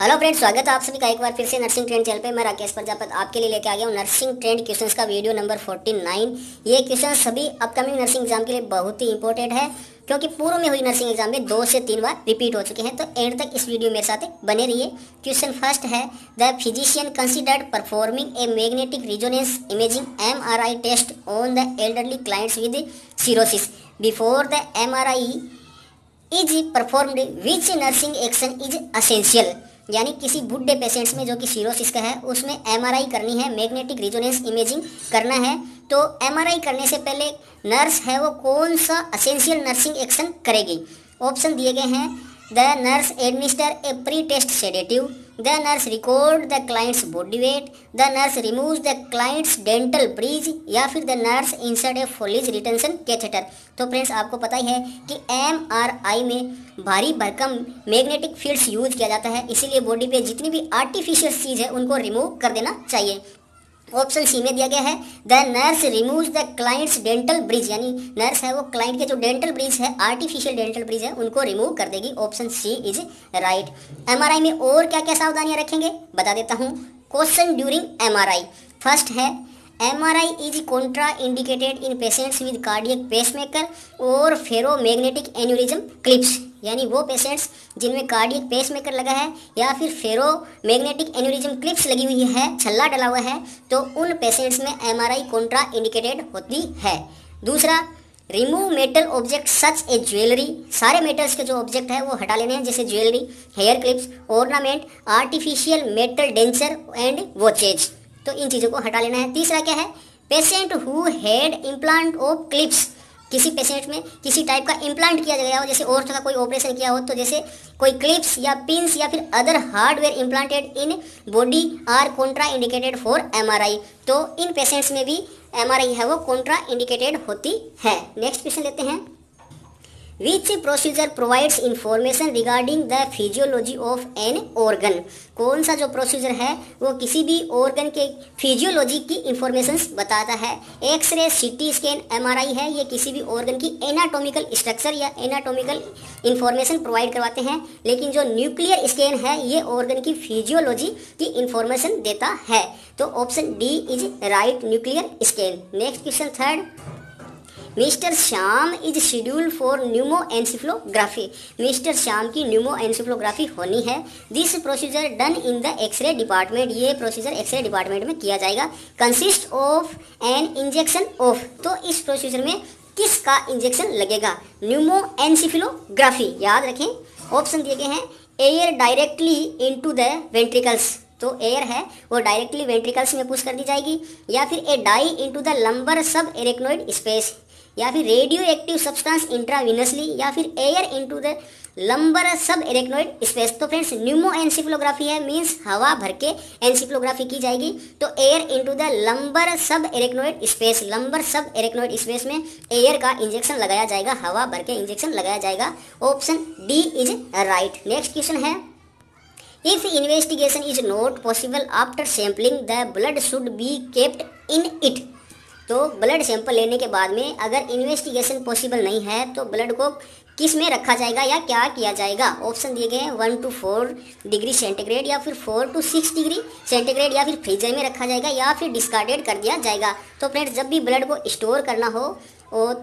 Hello friends, स्वागत है आप सभी का एक बार फिर से नर्सिंग ट्रेंड चैनल पे। मैं राकेश प्रजापत आपके लिए लेके आ गया हूँ नर्सिंग ट्रेंड क्वेश्चंस का वीडियो नंबर 49। ये क्वेश्चन सभी अपकमिंग नर्सिंग एग्जाम के लिए बहुत ही इंपॉर्टेंट है, क्योंकि पूर्व में हुई नर्सिंग एग्जाम में 2 से 3 बार रिपीट हो चुके हैं। तो एंड तक इस वीडियो मेरे साथ बने रहिए। क्वेश्चन फर्स्ट है, the physician considered performing a magnetic resonance imaging MRI test on the elderly clients with cirrhosis before the MRI is performed which nursing action is essential. यानी किसी बुढ़े पेशेंट्स में जो कि सिरोसिस का है उसमें MRI करनी है, मैग्नेटिक रिजोनेंस इमेजिंग करना है। तो MRI करने से पहले नर्स है वो कौन सा असेंशियल नर्सिंग एक्शन करेगी। ऑप्शन दिए गए हैं, the nurse administer a pretest sedative, the nurse record the client's body weight, the nurse remove the clients dental bridge, या फिर the nurse insert a Foley's retention catheter. तो friends, आपको पता ही है कि MRI में भारी भरकम मैग्नेटिक फील्ड्स यूज किया जाता है, इसीलिए बॉडी पे जितनी भी आर्टिफिशियल चीज़ है उनको रिमूव कर देना चाहिए। ऑप्शन सी में दिया गया है, the nurse removes the clients dental bridge, यानी नर्स है वो क्लाइंट के जो डेंटल ब्रिज है, आर्टिफिशियल डेंटल ब्रिज है, उनको रिमूव कर देगी। Option C is right. MRI में और क्या क्या सावधानियां रखेंगे बता देता हूँ। क्वेश्चन ड्यूरिंग MRI, फर्स्ट है MRI is Contra indicated in patients with cardiac pacemaker और फेरोमैग्नेटिक एन्यूरिज्म क्लिप्स, यानी वो पेशेंट्स जिनमें कार्डियक पेसमेकर लगा है या फिर फेरोमैग्नेटिक एन्यूरिज्म क्लिप्स लगी हुई है, छल्ला डला हुआ है, तो उन पेशेंट्स में MRI कॉन्ट्रा इंडिकेटेड होती है। दूसरा, remove metal object such a jewellery, सारे मेटल्स के जो ऑब्जेक्ट है वो हटा लेने हैं, जैसे jewellery, hair clips, ornament, artificial metal denture and watches, तो इन चीज़ों को हटा लेना है। तीसरा क्या है, patient who had implant of clips, किसी पेशेंट में किसी टाइप का इम्प्लांट किया गया हो, जैसे ऑर्थो का कोई ऑपरेशन किया हो, तो जैसे कोई क्लिप्स या पिंस या फिर other hardware implanted in body are contraindicated for MRI, तो इन पेशेंट्स में भी MRI है वो कॉन्ट्रा इंडिकेटेड होती है। नेक्स्ट क्वेश्चन लेते हैं, which procedure provides information regarding the physiology of an organ, कौन सा जो प्रोसीजर है वो किसी भी ऑर्गन के फिजियोलॉजी की इंफॉर्मेशन बताता है। एक्सरे, CT स्कैन, MRI है, ये किसी भी ऑर्गन की एनाटॉमिकल स्ट्रक्चर या एनाटॉमिकल इंफॉर्मेशन प्रोवाइड करवाते हैं, लेकिन जो न्यूक्लियर स्कैन है ये ऑर्गन की फिजियोलॉजी की इंफॉर्मेशन देता है। तो option D is right, nuclear scan. Next question third, mister Shyam is schedule for pneumoencephalography, mister Shyam की न्यूमोएन्सेफलोग्राफी होनी है। This procedure done in the X ray department, ये प्रोसीजर एक्सरे डिपार्टमेंट में किया जाएगा। Consist of an injection of, तो इस procedure में किसका इंजेक्शन लगेगा, न्यूमोएन्सेफलोग्राफी, याद रखें। ऑप्शन दिए गए हैं, air directly into the ventricles, तो एयर है वो डायरेक्टली वेंट्रिकल्स में पुश कर दी जाएगी, या फिर ए डाई इनटू द लंबर सब एरेक्नोइड स्पेस, या फिर रेडियो एक्टिव सब्सटेंस इंट्रावीनसली, या फिर एयर इनटू द लंबर सब एरेक्नोइड स्पेस। तो फ्रेंड्स, न्यूमोएन्सेफलोग्राफी है, मींस हवा भर के एन्सेफलोग्राफी की जाएगी, तो एयर इनटू द लंबर सब एरेक्नोइड स्पेस, लंबर सब एरेक्नोइड स्पेस में एयर का इंजेक्शन लगाया जाएगा, हवा भर के इंजेक्शन लगाया जाएगा। Option D is right. Next question है, if investigation is not possible after sampling the blood should be kept in it, तो ब्लड सैंपल लेने के बाद में अगर इन्वेस्टिगेशन पॉसिबल नहीं है तो ब्लड को किस में रखा जाएगा या क्या किया जाएगा। ऑप्शन दिए गए हैं, 1 to 4 डिग्री सेंटीग्रेड, या फिर 4 to 6 डिग्री सेंटीग्रेड, या फिर फ्रीजर में रखा जाएगा, या फिर डिस्कार्डेड कर दिया जाएगा। तो फ्रेंड्स, जब भी ब्लड को स्टोर करना हो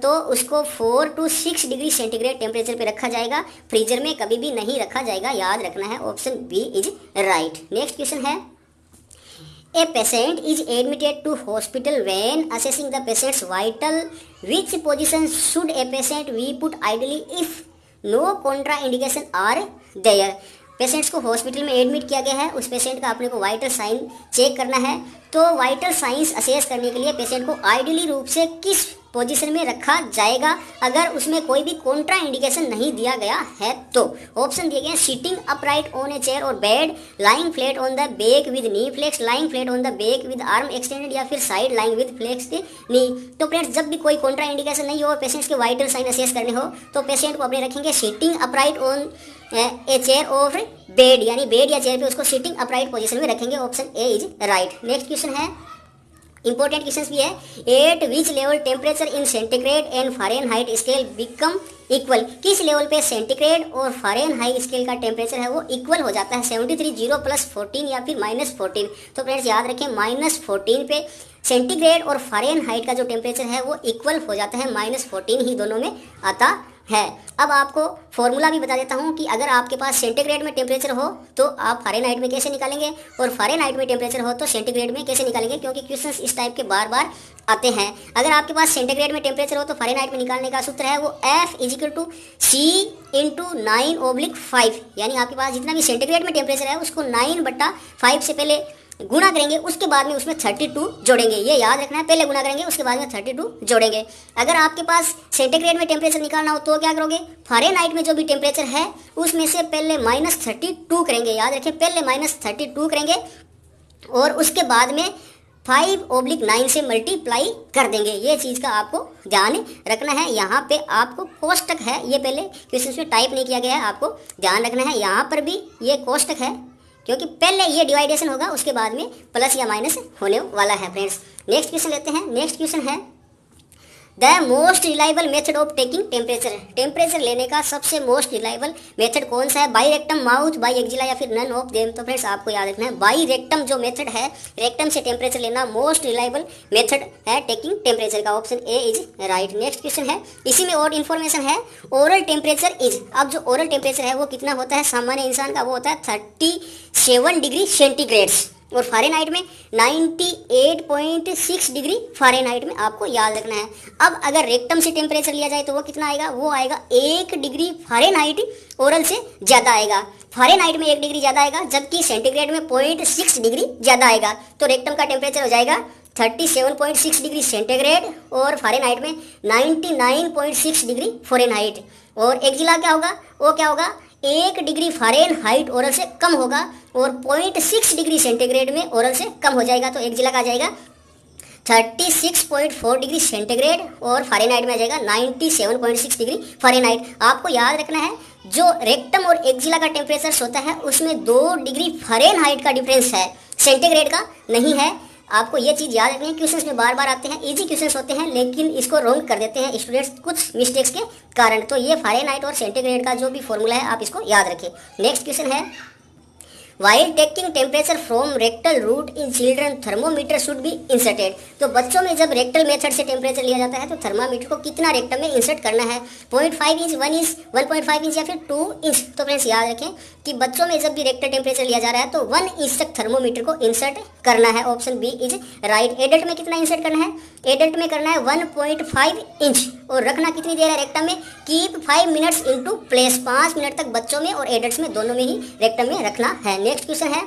तो उसको 4 to 6 डिग्री सेंटीग्रेड टेम्परेचर पे रखा जाएगा, फ्रीजर में कभी भी नहीं रखा जाएगा, याद रखना है। Option B is right. Next question है, A patient is admitted to hospital when assessing the patient's vital. Which position should a patient be put ideally if no contraindication are there? Patients को hospital में admit किया गया है, उस patient का अपने को वाइटल साइन चेक करना है, तो वाइटल साइंस असेस करने के लिए पेशेंट को आइडियली रूप से किस पोजीशन में रखा जाएगा अगर उसमें कोई भी कॉन्ट्रा इंडिकेशन नहीं दिया गया है। तो ऑप्शन दिए गए, sitting upright on a chair और bed, lying flat on the back with knee flex, lying flat on the back with arm extended, या फिर side lying with flex knee. तो फ्रेंड्स, जब भी कोई कॉन्ट्रा इंडिकेशन नहीं हो और पेशेंट्स के वाइटल साइन असेस करने हो तो पेशेंट को अपने रखेंगे sitting upright on a chair और बेड, यानी बेड या चेयर पे उसको सिटिंग अपराइट पोजीशन में रखेंगे। Option A is right. Next question है, इंपॉर्टेंट क्वेश्चन भी है, eight which level temperature in centigrade and Fahrenheit scale become equal. किस लेवल पे? सेंटीग्रेड और फ़ारेनहाइट स्केल का टेम्परेचर है वो इक्वल हो जाता है 73 0 + 14 या फिर -14। तो फ्रेंड्स याद रखें -14 पे सेंटीग्रेड और फ़ारेनहाइट का जो टेम्परेचर है वो इक्वल हो जाता है, -14 ही दोनों में आता है। अब आपको फॉर्मूला भी बता देता हूँ कि अगर आपके पास सेंटीग्रेड में टेम्परेचर हो तो आप फ़ारेनहाइट में कैसे निकालेंगे और फ़ारेनहाइट में टेम्परेचर हो तो सेंटीग्रेड में कैसे निकालेंगे, क्योंकि क्वेश्चंस इस टाइप के बार बार आते हैं। अगर आपके पास सेंटीग्रेड में टेम्परेचर हो तो फ़ारेनहाइट में निकालने का सूत्र है वो F = C × 9/5, यानी आपके पास जितना भी सेंटीग्रेड में टेम्परेचर है उसको 9/5 से पहले गुणा करेंगे, उसके बाद में उसमें 32 जोड़ेंगे। ये याद रखना है, पहले गुणा करेंगे उसके बाद में 32 जोड़ेंगे। अगर आपके पास सेंटीग्रेड में टेम्परेचर निकालना हो तो क्या करोगे? फ़ारेनहाइट में जो भी टेम्परेचर है उसमें से पहले -32 करेंगे। याद रखें, पहले -32 करेंगे और उसके बाद में 5/9 से मल्टीप्लाई कर देंगे। ये चीज़ का आपको ध्यान रखना है। यहाँ पे आपको कोष्टक है, ये पहले क्वेश्चन में टाइप नहीं किया गया है, आपको ध्यान रखना है। यहाँ पर भी ये कोष्टक है क्योंकि पहले ये डिवाइडेशन होगा, उसके बाद में प्लस या माइनस होने वाला है। फ्रेंड्स नेक्स्ट क्वेश्चन लेते हैं। नेक्स्ट क्वेश्चन है the most reliable method of taking temperature. Temperature लेने का सबसे मोस्ट रिलायबल मेथड कौन सा है? By rectum, mouth, by axilla या फिर नन ऑफ देम। तो फ्रेंड्स आपको याद रखना है बाई रेक्टम जो मेथड है, रेक्टम से टेम्परेचर लेना मोस्ट रिलायबल मेथड है टेकिंग टेम्परेचर का। Option A is right. Next question है, इसी में और इन्फॉर्मेशन है। ओरल टेम्परेचर इज, अब जो ओरल टेम्परेचर है वो कितना होता है सामान्य इंसान का? वो होता है 37 डिग्री सेंटीग्रेड्स और फ़ारेनहाइट में 98.6 डिग्री फ़ारेनहाइट में आपको याद रखना है। अब अगर रेक्टम से टेम्परेचर लिया जाए तो वो कितना आएगा? वो आएगा 1 डिग्री फ़ारेनहाइट ओरल से ज़्यादा आएगा। फ़ारेनहाइट में 1 डिग्री ज़्यादा आएगा, जबकि सेंटीग्रेड में 0.6 डिग्री ज़्यादा आएगा। तो रेक्टम का टेम्परेचर हो जाएगा 37.6 डिग्री सेंटीग्रेड और फ़ारेनहाइट में 99.6 डिग्री फ़ारेनहाइट। और एक्जिला क्या होगा? वो क्या होगा? 1 डिग्री फ़ारेनहाइट ओरल से कम होगा और 0.6 डिग्री सेंटीग्रेड में ओरल से कम हो जाएगा। तो एक्जिला का आ जाएगा 36.4 डिग्री सेंटीग्रेड और फ़ारेनहाइट में आ जाएगा 97.6 डिग्री फ़ारेनहाइट। आपको याद रखना है जो रेक्टम और एक्जिला का टेम्परेचर होता है उसमें 2 डिग्री फ़ारेनहाइट का डिफरेंस है, सेंटीग्रेड का नहीं है। आपको ये चीज़ याद रखनी है, क्वेश्चंस में बार बार आते हैं, इजी क्वेश्चंस होते हैं लेकिन इसको रॉन्ग कर देते हैं स्टूडेंट्स कुछ मिस्टेक्स के कारण। तो ये फ़ारेनहाइट और सेंटीग्रेड का जो भी फॉर्मूला है आप इसको याद रखें। नेक्स्ट क्वेश्चन है while taking temperature from rectal route in children thermometer should be inserted. तो बच्चों में जब रेक्टल मेथड से टेम्परेचर लिया जाता है तो थर्मामीटर को कितना रेक्टम में इंसर्ट करना है? 0.5 इंच, 1 इंच, 1.5 इंच या फिर 2 इंच। तो फ्रेंड्स याद रखें कि बच्चों में जब भी रेक्टल टेम्परेचर लिया जा रहा है तो 1 इंच तक थर्मोमीटर को इंसर्ट करना है। Option B is right. Adult में कितना इंसर्ट करना है? एडल्ट में करना है 1.5 इंच और रखना कितनी देर है रेक्टम में? Keep 5 minutes into place, 5 minute तक बच्चों में और एडल्ट्स में दोनों में ही रेक्टम में रखना है। नेक्स्ट क्वेश्चन है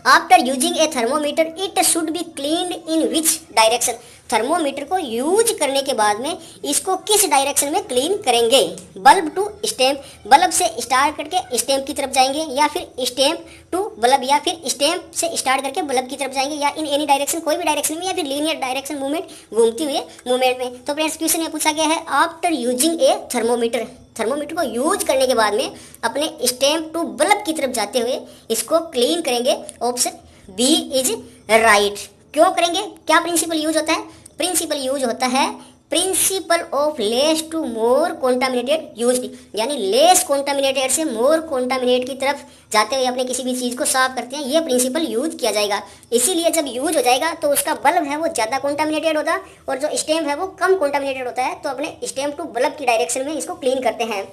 after using A thermometer it should be cleaned in which direction. Thermometer को यूज करने के बाद में इसको किस डायरेक्शन में क्लीन करेंगे? बल्ब टू स्टैम्प, बल्ब से स्टार्ट करके स्टैम्प की तरफ जाएंगे या फिर स्टैम्प टू बल्ब या फिर स्टैम्प से स्टार्ट करके बल्ब की तरफ जाएंगे या इन एनी डायरेक्शन, कोई भी डायरेक्शन में या फिर लीनियर डायरेक्शन मूवमेंट घूमती हुई मूवमेंट में। तो फ्रेंड्स क्वेश्चन में पूछा गया है आफ्टर यूजिंग ए थर्मोमीटर, थर्मोमीटर को यूज करने के बाद में अपने स्टैम्प टू बल्ब की तरफ जाते हुए इसको क्लीन करेंगे। Option B is right. क्यों करेंगे? क्या प्रिंसिपल यूज होता है? प्रिंसिपल यूज होता है principle of less to more contaminated use, यानी लेस कॉन्टामिनेटेड से मोर कॉन्टामिनेट की तरफ जाते हुए अपने किसी भी चीज़ को साफ करते हैं, ये प्रिंसिपल यूज किया जाएगा। इसीलिए जब यूज हो जाएगा तो उसका बल्ब है वो ज़्यादा कॉन्टामिनेटेड होता और जो स्टैम्प है वो कम कॉन्टामिनेटेड होता है। तो अपने स्टैम्प टू बल्ब की डायरेक्शन में इसको क्लीन करते हैं।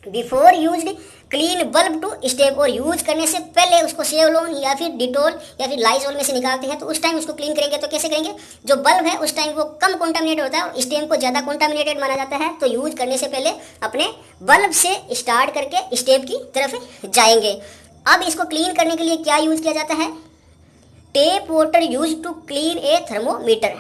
Before used clean bulb to stem, और यूज करने से पहले उसको सेवलॉन या फिर डिटोल या फिर लाइजोल में से निकालते हैं। तो उस टाइम उसको क्लीन करेंगे तो कैसे करेंगे? जो बल्ब है उस टाइम वो कम कॉन्टामिनेटेड होता है और स्टैम्प को ज़्यादा कॉन्टामिनेटेड माना जाता है। तो यूज करने से पहले अपने बल्ब से स्टार्ट करके स्टैम्प की तरफ जाएंगे। अब इसको क्लीन करने के लिए क्या यूज किया जाता है? Tap water use to clean a thermometer.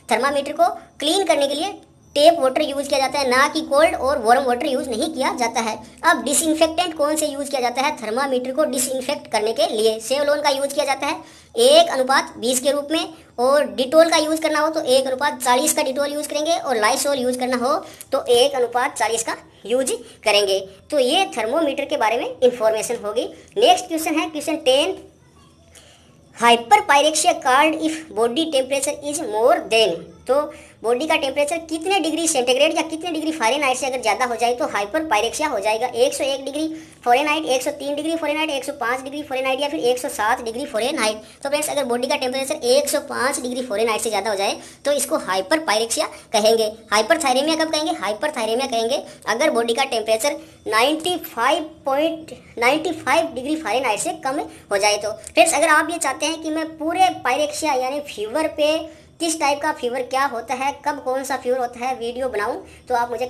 Thermometer को क्लीन करने के लिए टेप वाटर यूज किया जाता है, ना कि कोल्ड और वार्म वाटर यूज नहीं किया जाता है। अब डिसइंफेक्टेंट कौन से यूज किया जाता है थर्मामीटर को डिसइंफेक्ट करने के लिए? सेवलॉन का यूज किया जाता है 1:20 के रूप में, और डिटोल का यूज करना हो तो 1:40 का डिटोल यूज करेंगे, और लाइसोल यूज करना हो तो 1:40 का यूज करेंगे। तो ये थर्मोमीटर के बारे में इंफॉर्मेशन होगी। नेक्स्ट क्वेश्चन है question 10, hyper pyrexia called if body temperature is more than. तो बॉडी का टेम्परेचर कितने डिग्री सेंटीग्रेड या कितने डिग्री फ़ारेनहाइट से अगर ज़्यादा हो जाए तो हाइपर पायरेक्सिया हो जाएगा। 101 degree Fahrenheit, 103 degree Fahrenheit, 105 degree Fahrenheit या फिर 107 डिग्री फ़ारेनहाइट। तो फ्रेंड्स अगर बॉडी का टेम्परेचर 105 डिग्री फ़ारेनहाइट से ज़्यादा हो जाए तो इसको हाइपर पायरेक्सिया कहेंगे। हाइपरथायरेमिया कब कहेंगे? हाइपरथायरेमिया कहेंगे अगर बॉडी का टेम्परेचर 95 डिग्री फ़ारेनहाइट से कम हो जाए तो। फ्रेंड्स अगर आप ये चाहते हैं कि मैं पूरे पायरेक्सिया यानी फीवर पे किस टाइप का फीवर क्या होता है, कब कौन सा फीवर होता है वीडियो बनाऊं, तो आप मुझे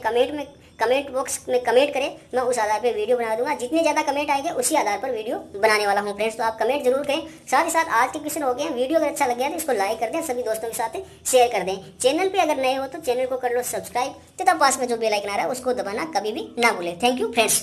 कमेंट बॉक्स में कमेंट करें, मैं उस आधार पर वीडियो बना दूंगा। जितने ज़्यादा कमेंट आएंगे उसी आधार पर वीडियो बनाने वाला हूं फ्रेंड्स, तो आप कमेंट जरूर करें। साथ ही साथ आज के क्वेश्चन हो गए। वीडियो अगर अच्छा लग गया तो इसको लाइक कर दें, सभी दोस्तों के साथ शेयर कर दें। चैनल पर अगर नए हो तो चैनल को कर लो सब्सक्राइब तथा पास में जो बेल आइकन आ रहा है उसको दबाना कभी भी ना भूलें। Thank you friends.